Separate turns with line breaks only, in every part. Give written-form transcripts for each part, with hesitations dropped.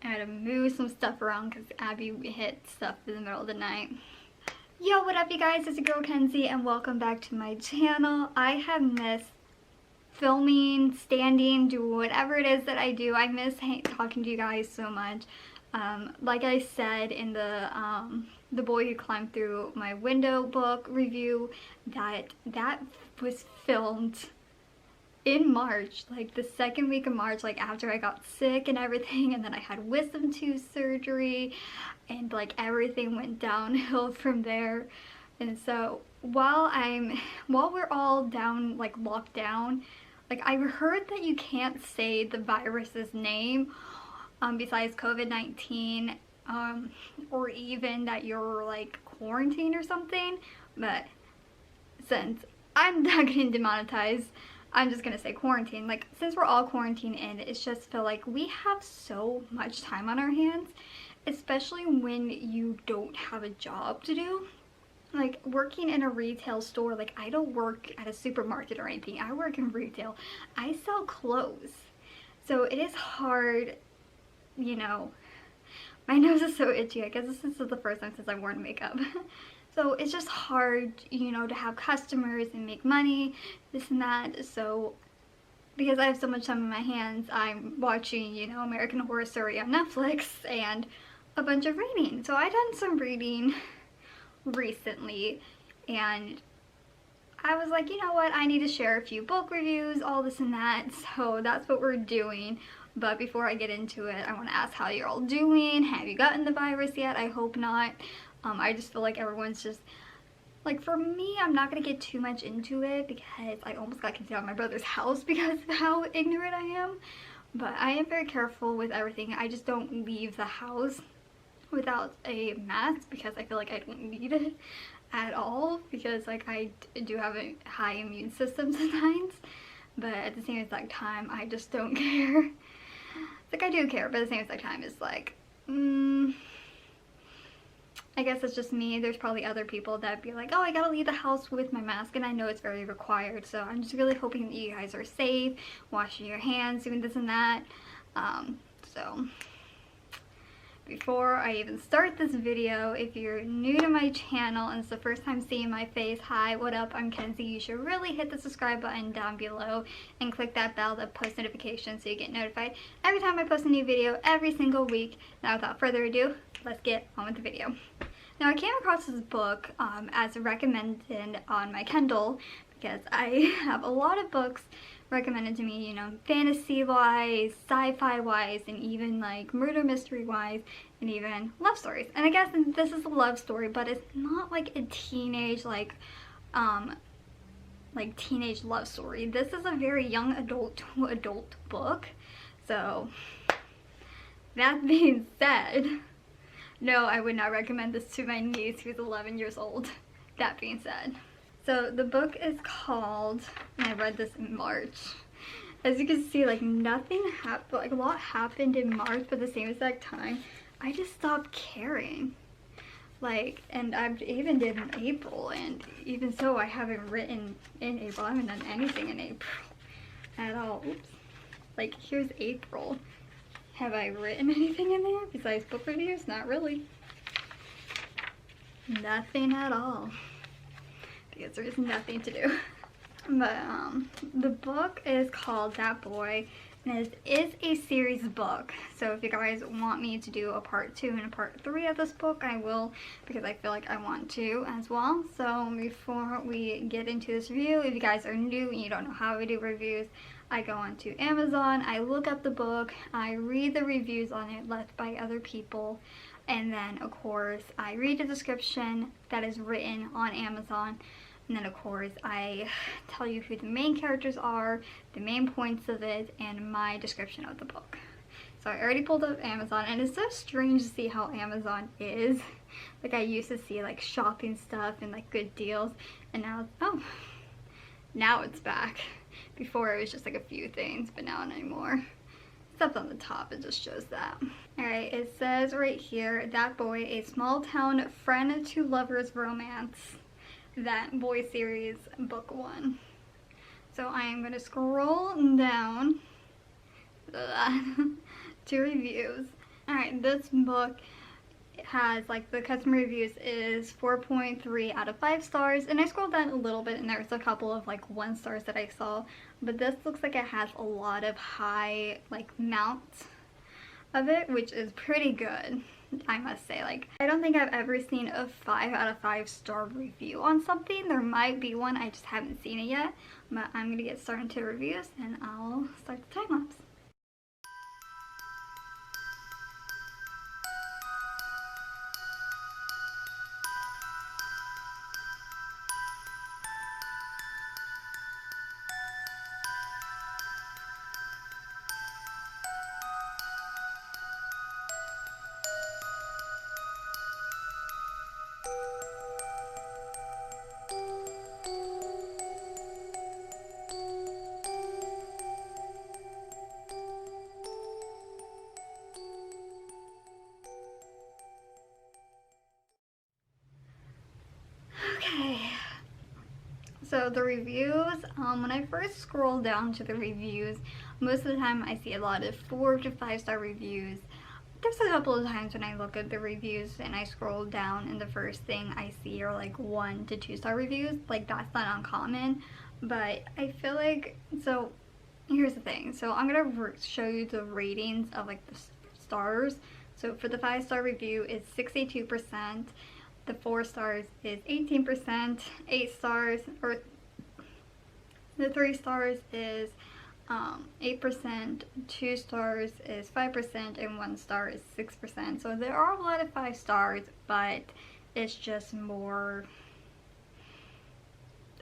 I had to move some stuff around because Abby hit stuff in the middle of the night. Yo, what up you guys? It's your girl Kenzie and welcome back to my channel. I have missed filming, standing, do whatever it is that I do. I miss talking to you guys so much. Like I said in the Boy Who Climbed Through My Window book review, that was filmed in March, like the second week of March, like after I got sick and everything, and then I had wisdom tooth surgery and like everything went downhill from there. And so while we're all down, like locked down, like I heard that you can't say the virus's name besides COVID-19, or even that you're like quarantined or something. But since I'm not getting demonetized, I'm just gonna say quarantine. Like, since we're all quarantined in, it's just feel like we have so much time on our hands, especially when you don't have a job to do. Like, working in a retail store, like I don't work at a supermarket or anything. I work in retail. I sell clothes. So it is hard, you know. My nose is so itchy. I guess this is the first time since I've worn makeup. So it's just hard, you know, to have customers and make money, this and that. So because I have so much time in my hands, I'm watching, you know, American Horror Story on Netflix and a bunch of reading. So I done some reading recently and I was like, you know what, I need to share a few book reviews, all this and that. So that's what we're doing. But before I get into it, I want to ask how you're all doing. Have you gotten the virus yet? I hope not. I just feel like everyone's just, like for me, I'm not going to get too much into it because I almost got kicked out of my brother's house because of how ignorant I am. But I am very careful with everything. I just don't leave the house without a mask because I feel like I don't need it at all because like I do have a high immune system sometimes. But at the same exact time, I just don't care. It's like I do care, but at the same exact time, it's like, I guess it's just me. There's probably other people that be like, oh, I gotta leave the house with my mask, and I know it's very required. So I'm just really hoping that you guys are safe, washing your hands, doing this and that. So before I even start this video, if you're new to my channel and it's the first time seeing my face, hi, what up, I'm Kenzie. You should really hit the subscribe button down below and click that bell, the post notification, so you get notified every time I post a new video every single week. Now without further ado, let's get on with the video. Now I came across this book as recommended on my Kindle because I have a lot of books recommended to me, you know, fantasy wise, sci-fi wise, and even like murder mystery wise, and even love stories. And I guess this is a love story, but it's not like a teenage like teenage love story. This is a very young adult to adult book. So that being said, no, I would not recommend this to my niece who's 11 years old. That being said. So the book is called, and I read this in March. As you can see, like nothing happened, like a lot happened in March, but at the same exact time, I just stopped caring. Like, and I even did in April, and even so, I haven't written in April. I haven't done anything in April at all. Oops. Like, here's April. Have I written anything in there besides book reviews? Not really. Nothing at all. Because there's nothing to do. But the book is called That Boy, and it is a series book. So if you guys want me to do a part 2 and a part 3 of this book, I will, because I feel like I want to as well. So before we get into this review, if you guys are new and you don't know how we do reviews, I go onto Amazon, I look up the book, I read the reviews on it left by other people, and then of course I read the description that is written on Amazon, and then of course I tell you who the main characters are, the main points of it, and my description of the book. So I already pulled up Amazon, and it's so strange to see how Amazon is. Like I used to see like shopping stuff and like good deals, and now, oh, now it's back. Before it was just like a few things, but now not anymore. Except on the top, it just shows that. Alright, it says right here, That Boy, a small town friend to lovers romance. That Boy series, book 1. So I am going to scroll down to reviews. Alright, this book has, like, the customer reviews is 4.3 out of 5 stars, and I scrolled down a little bit and there's a couple of like 1 stars that I saw, but this looks like it has a lot of high like mounts of it, which is pretty good, I must say. Like, I don't think I've ever seen a 5 out of 5 star review on something. There might be one, I just haven't seen it yet, but I'm gonna get started to reviews and I'll start the time lapse. Okay, so the reviews, when I first scroll down to the reviews, most of the time I see a lot of 4 to 5 star reviews. There's a couple of times when I look at the reviews and I scroll down and the first thing I see are like 1 to 2 star reviews. Like, that's not uncommon, but I feel like, so here's the thing. So I'm gonna show you the ratings of like the stars. So for the 5 star review, it's 62%. The 4 stars is 18%, 8 stars, or the 3 stars is 8%, 2 stars is 5%, and 1 star is 6%. So there are a lot of 5 stars, but it's just more,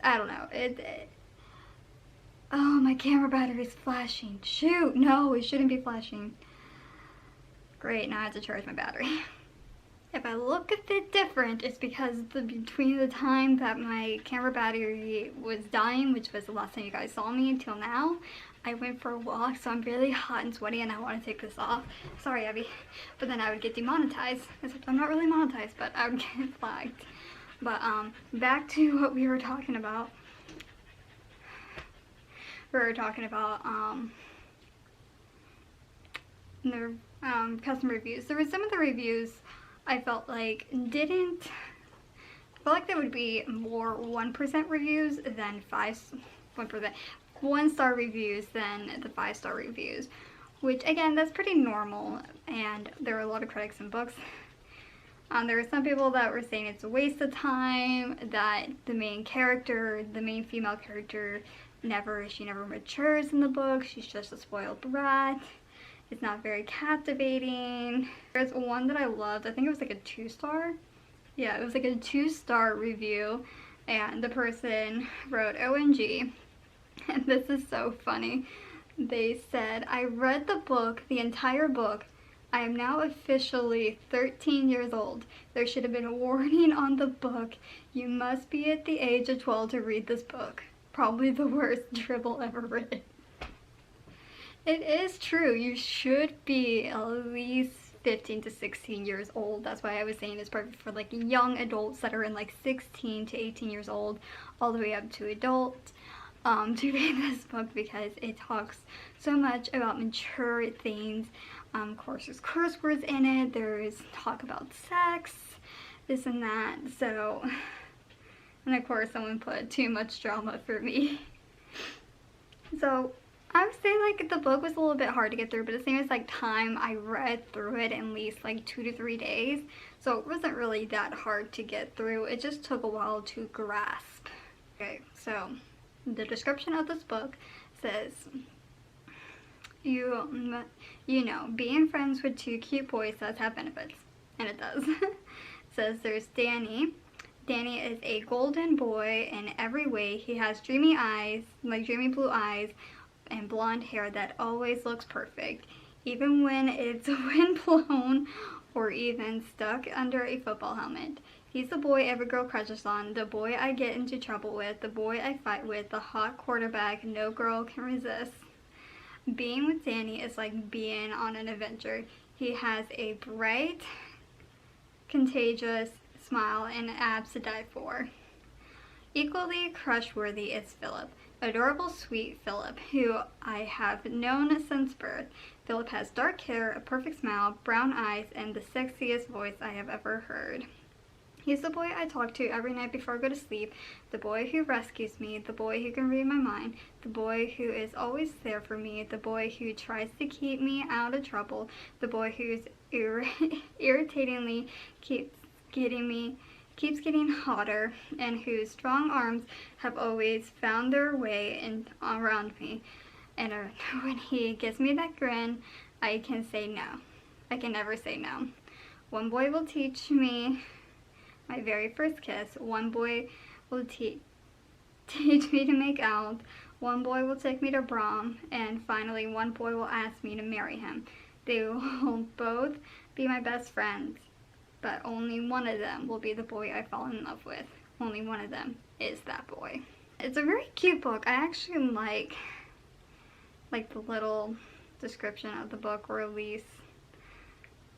I don't know. Oh, my camera battery is flashing. Shoot, no, it shouldn't be flashing. Great, now I have to charge my battery. If I look a bit different, it's because between the time that my camera battery was dying, which was the last time you guys saw me, until now, I went for a walk, so I'm really hot and sweaty and I want to take this off. Sorry, Abby. But then I would get demonetized. Except I'm not really monetized, but I would get flagged. But back to what we were talking about. We were talking about the customer reviews. There were some of the reviews I felt like I felt like there would be more 1% reviews than 1 star reviews than the 5 star reviews, which again, that's pretty normal, and there were a lot of critics and books. There were some people that were saying it's a waste of time, that the main female character, she never matures in the book, she's just a spoiled brat. It's not very captivating. There's one that I loved. I think it was like a 2 star. Yeah, it was like a 2 star review, and the person wrote, OMG, and this is so funny. They said, I read the book, the entire book. I am now officially 13 years old. There should have been a warning on the book. You must be at the age of 12 to read this book. Probably the worst dribble ever written. It is true, you should be at least 15 to 16 years old. That's why I was saying it's perfect for like young adults that are in like 16 to 18 years old, all the way up to adults, to read this book, because it talks so much about mature things. Of course, there's curse words in it, there's talk about sex, this and that, so, and of course someone put too much drama for me. So I would say like the book was a little bit hard to get through, but at the same time I read through it in at least like 2 to 3 days, so it wasn't really that hard to get through. It just took a while to grasp. Okay, so the description of this book says, you know, being friends with 2 cute boys does have benefits, and it does. It says there's Danny. Danny is a golden boy in every way. He has dreamy eyes, like dreamy blue eyes, and blonde hair that always looks perfect, even when it's wind-blown or even stuck under a football helmet. He's the boy every girl crushes on, the boy I get into trouble with, the boy I fight with, the hot quarterback no girl can resist. Being with Danny is like being on an adventure. He has a bright, contagious smile and abs to die for. Equally crush-worthy is Philip, adorable, sweet Philip, who I have known since birth. Philip has dark hair, a perfect smile, brown eyes, and the sexiest voice I have ever heard. He's the boy I talk to every night before I go to sleep, the boy who rescues me, the boy who can read my mind, the boy who is always there for me, the boy who tries to keep me out of trouble, the boy who's irritatingly keeps getting hotter, and whose strong arms have always found their way around me. And when he gives me that grin, I can say no. I can never say no. One boy will teach me my very first kiss. One boy will teach me to make out. One boy will take me to prom. And finally, one boy will ask me to marry him. They will both be my best friends, but only one of them will be the boy I fall in love with. Only one of them is that boy. It's a very cute book. I actually like the little description of the book, or at least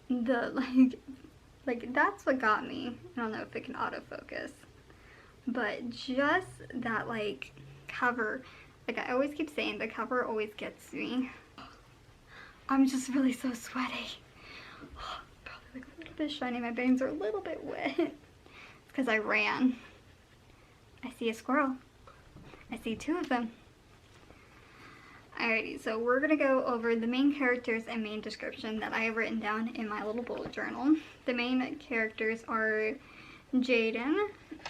the like that's what got me. I don't know if it can autofocus, but just that cover, I always keep saying, the cover always gets me. I'm just really so sweaty. Probably a little bit shiny. My bangs are a little bit wet. It's because I ran. I see a squirrel. I see two of them. Alrighty, so we're going to go over the main characters and main description that I have written down in my little bullet journal. The main characters are Jaden,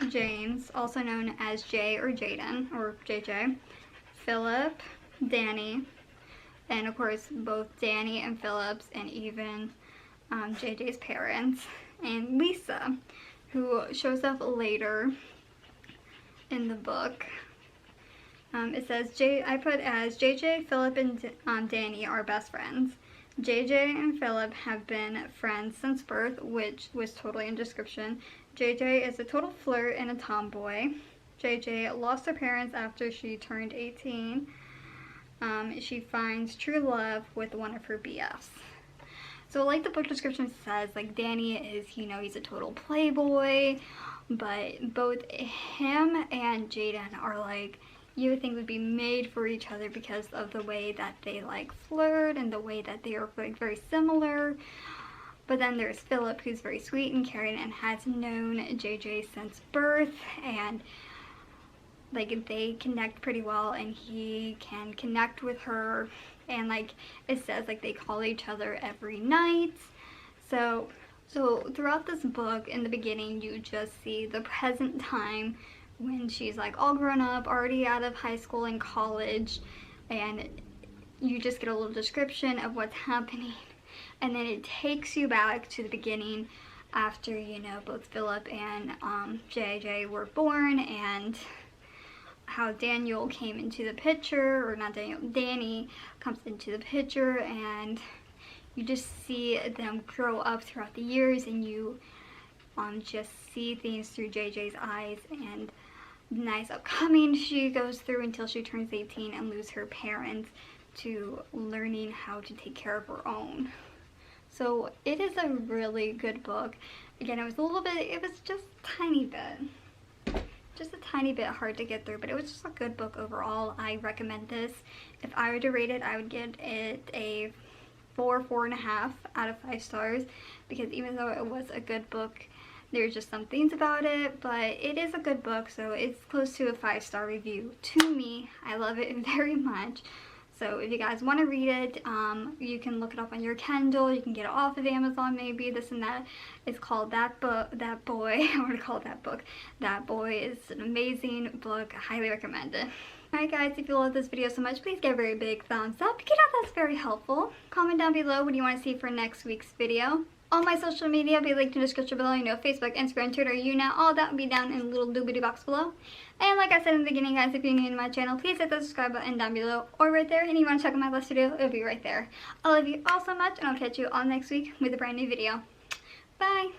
James, also known as Jay or Jaden, or JJ, Philip, Danny, and of course both Danny and Philip's, and even JJ's parents, and Lisa, who shows up later in the book. It says, I put as JJ, Philip, and Danny are best friends. JJ and Philip have been friends since birth, which was totally in description. JJ is a total flirt and a tomboy. JJ lost her parents after she turned 18. She finds true love with one of her BFs. So like the book description says, Danny is, he's a total playboy, but both him and Jaden are you would think would be made for each other because of the way that they flirt and the way that they are very similar. But then there's Philip, who's very sweet and caring and has known JJ since birth, and they connect pretty well, and he can connect with her, and it says they call each other every night. So throughout this book, in the beginning, you just see the present time when she's all grown up, already out of high school and college, and you just get a little description of what's happening, and then it takes you back to the beginning after both Philip and JJ were born, and how Daniel came into the picture, or not Daniel, Danny comes into the picture, and you just see them grow up throughout the years, and you just see things through JJ's eyes, and nice upcoming she goes through until she turns 18 and loses her parents to learning how to take care of her own. So it is a really good book. Again, it was just a tiny bit hard to get through, but it was just a good book overall. I recommend this. If I were to rate it, I would give it a 4.5 out of 5 stars, because even though it was a good book, there's just some things about it, but it is a good book, so it's close to a 5-star review to me. I love it very much. So if you guys want to read it, you can look it up on your Kindle. You can get it off of Amazon, maybe, this and that. It's called That Boy. I want to call it That Book. That Boy is an amazing book. I highly recommend it. Alright guys, if you love this video so much, please give a very big thumbs up. That's very helpful. Comment down below what you want to see for next week's video. All my social media will be linked in the description below. Facebook, Instagram, Twitter, all that will be down in the little doobly box below. And like I said in the beginning, guys, if you're new to my channel, please hit the subscribe button down below or right there. And you want to check out my last video, it'll be right there. I love you all so much, and I'll catch you all next week with a brand new video. Bye!